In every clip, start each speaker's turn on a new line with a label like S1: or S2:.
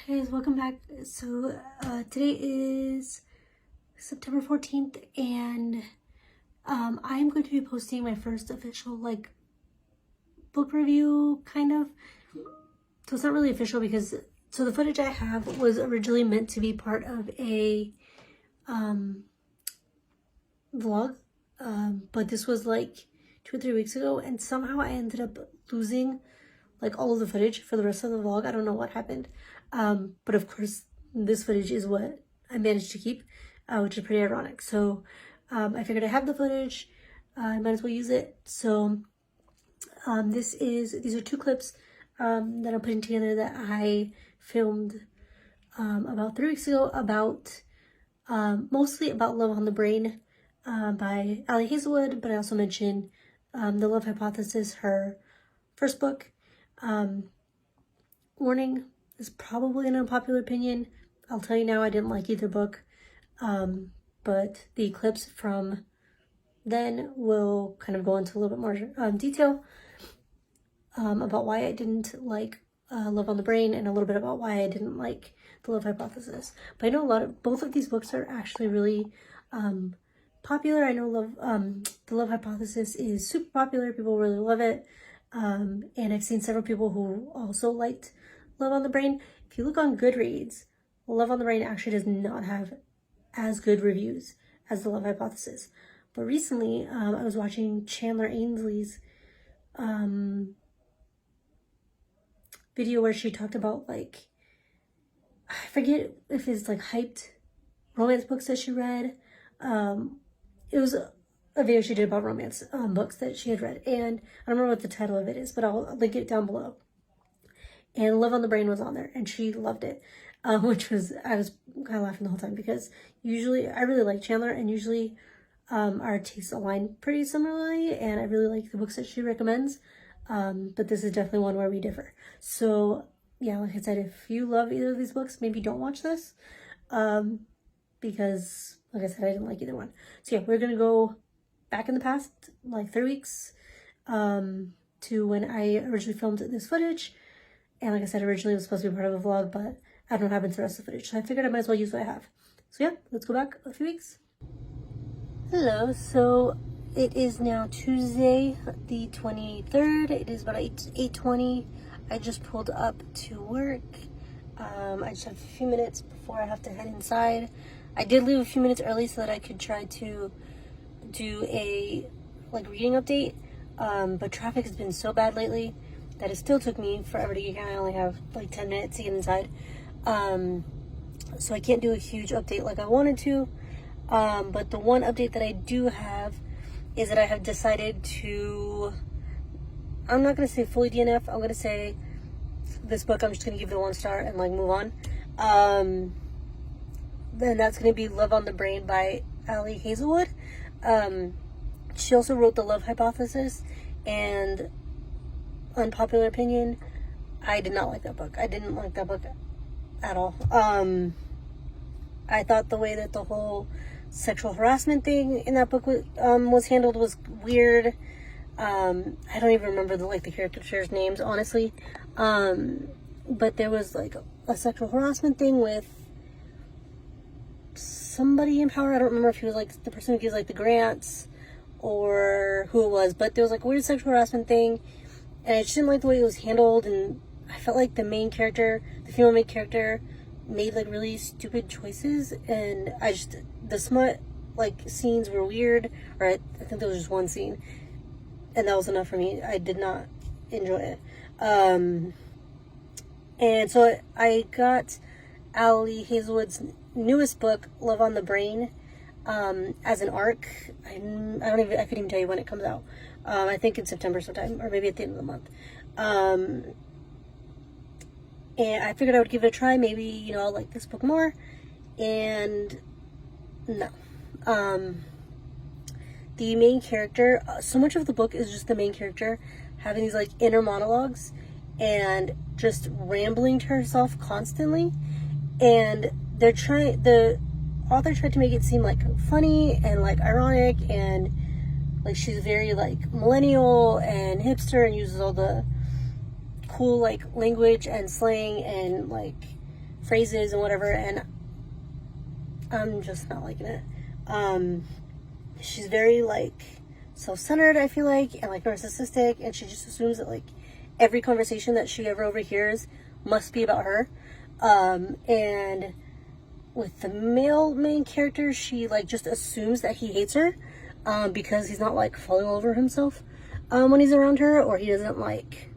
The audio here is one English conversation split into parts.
S1: Hey guys, welcome back. So today is September 14th and I am going to be posting my first official book review kind of. So it's not really official because the footage I have was originally meant to be part of a vlog, but this was like 2 or 3 weeks ago and somehow I ended up losing all of the footage for the rest of the vlog. I don't know what happened. But of course, this footage is what I managed to keep, which is pretty ironic. So I figured I have the footage, I might as well use it. So these are 2 clips that I'm putting together that I filmed about 3 weeks ago about mostly about Love on the Brain by Ali Hazelwood, but I also mentioned The Love Hypothesis, her first book. Warning, is probably an unpopular opinion. I'll tell you now, I didn't like either book, but the clips from then will kind of go into a little bit more detail about why I didn't like Love on the Brain and a little bit about why I didn't like The Love Hypothesis. But I know both of these books are actually really popular. I know The Love Hypothesis is super popular. People really love it. And I've seen several people who also liked Love on the Brain. If you look on Goodreads, Love on the Brain actually does not have as good reviews as The Love Hypothesis. But recently, I was watching Chandler Ainsley's video where she talked about I forget if it's hyped romance books that she read. It was a video she did about romance books that she had read, and I don't remember what the title of it is, but I'll link it down below. And Love on the Brain was on there, and she loved it, I was kind of laughing the whole time because usually I really like Chandler, and usually our tastes align pretty similarly, and I really like the books that she recommends, but this is definitely one where we differ. So yeah, like I said, if you love either of these books, maybe don't watch this, because like I said, I didn't like either one. So yeah, we're gonna go back in the past, 3 weeks, to when I originally filmed this footage. And like I said, originally it was supposed to be part of a vlog, but I don't know what happened to the rest of the footage. So I figured I might as well use what I have. So yeah, let's go back a few weeks. Hello, so it is now Tuesday, the 23rd. It is about 8:20. I just pulled up to work. I just have a few minutes before I have to head inside. I did leave a few minutes early so that I could try to do a reading update, but traffic has been so bad lately that it still took me forever to get here. I only have 10 minutes to get inside, so I can't do a huge update like I wanted to, but the one update that I do have is that I have decided to, I'm not going to say fully DNF, I'm going to say this book I'm just going to give it a 1 star and move on. Then that's going to be Love on the Brain by Ali Hazelwood. She also wrote The Love Hypothesis, and unpopular opinion, I did not like that book. I didn't like that book at all. I thought the way that the whole sexual harassment thing in that book was handled was weird. I don't even remember the characters' names, honestly. But there was a sexual harassment thing with somebody in power. I don't remember if he was the person who gives the grants or who it was, but there was a weird sexual harassment thing, and I just didn't like the way it was handled, and I felt like the female main character made really stupid choices, and the smut scenes were weird, or I think there was just one scene, and that was enough for me. I did not enjoy it. And so I got Ali Hazelwood's newest book, Love on the Brain, as an arc. I couldn't even tell you when it comes out. I think in September sometime, or maybe at the end of the month. And I figured I would give it a try. Maybe, I'll like this book more. And no. The main character, so much of the book is just the main character having these inner monologues and just rambling to herself constantly. And the author tried to make it seem funny and ironic, and she's very millennial and hipster and uses all the cool language and slang and phrases and whatever, and I'm just not liking it. She's very like self-centered, I feel like, and like narcissistic, and she just assumes that like every conversation that she ever overhears must be about her. And with the male main character, she like just assumes that he hates her because he's not like falling all over himself when he's around her, or he doesn't like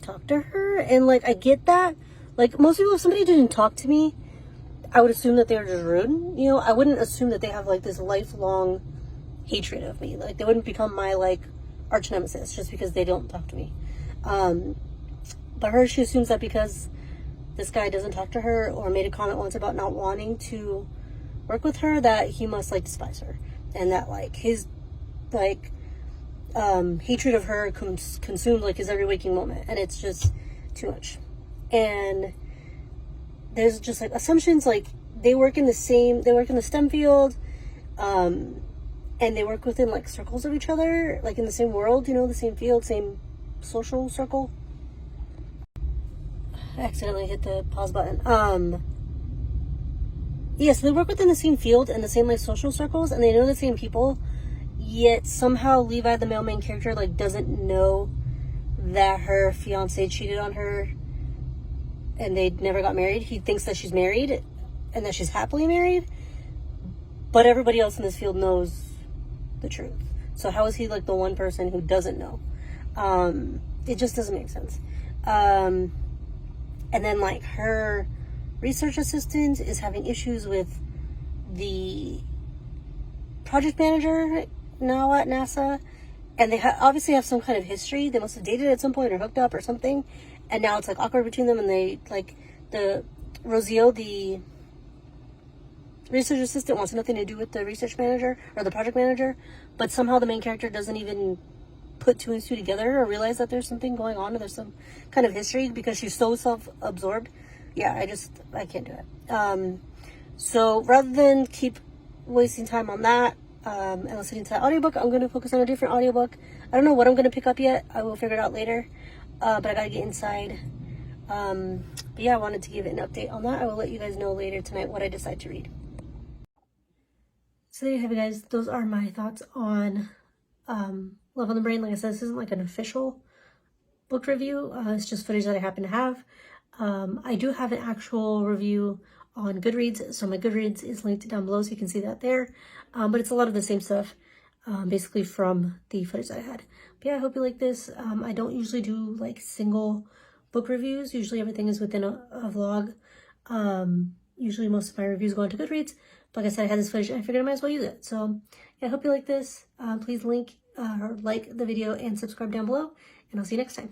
S1: talk to her. And like I get that, like most people, if somebody didn't talk to me, I would assume that they were just rude. You know, I wouldn't assume that they have like this lifelong hatred of me. Like they wouldn't become my like arch nemesis just because they don't talk to me. But her, she assumes that because this guy doesn't talk to her or made a comment once about not wanting to work with her, that he must like despise her, and that like his like hatred of her consumed like his every waking moment, and it's just too much. And there's just like assumptions, like they work in the STEM field, and they work within like circles of each other, like in the same world, you know, the same field, same social circle. I accidentally hit the pause button. Yeah, so they work within the same field and the same like social circles, and they know the same people, yet somehow Levi, the male main character, like doesn't know that her fiance cheated on her and they never got married. He thinks that she's married and that she's happily married, but everybody else in this field knows the truth. So how is he like the one person who doesn't know? It just doesn't make sense. And then like her research assistant is having issues with the project manager now at NASA, and they obviously have some kind of history. They must have dated at some point or hooked up or something, and now it's like awkward between them, and they like the Rosio, the research assistant, wants nothing to do with the research manager or the project manager, but somehow the main character doesn't even put two and two together or realize that there's something going on, or there's some kind of history, because she's so self-absorbed. Yeah, I can't do it. So rather than keep wasting time on that and listening to that audiobook, I'm going to focus on a different audiobook. I don't know what I'm going to pick up yet. I will figure it out later. But I got to get inside. But yeah, I wanted to give it an update on that. I will let you guys know later tonight what I decide to read. So there you have it, guys. Those are my thoughts on Love on the Brain. Like I said, this isn't like an official book review. It's just footage that I happen to have. I do have an actual review on Goodreads, so my Goodreads is linked down below, so you can see that there. But it's a lot of the same stuff, basically from the footage that I had. But yeah, I hope you like this. I don't usually do like single book reviews. Usually everything is within a vlog. Usually most of my reviews go into Goodreads. But like I said, I had this footage and I figured I might as well use it. So yeah, I hope you like this. Please like the video and subscribe down below, and I'll see you next time.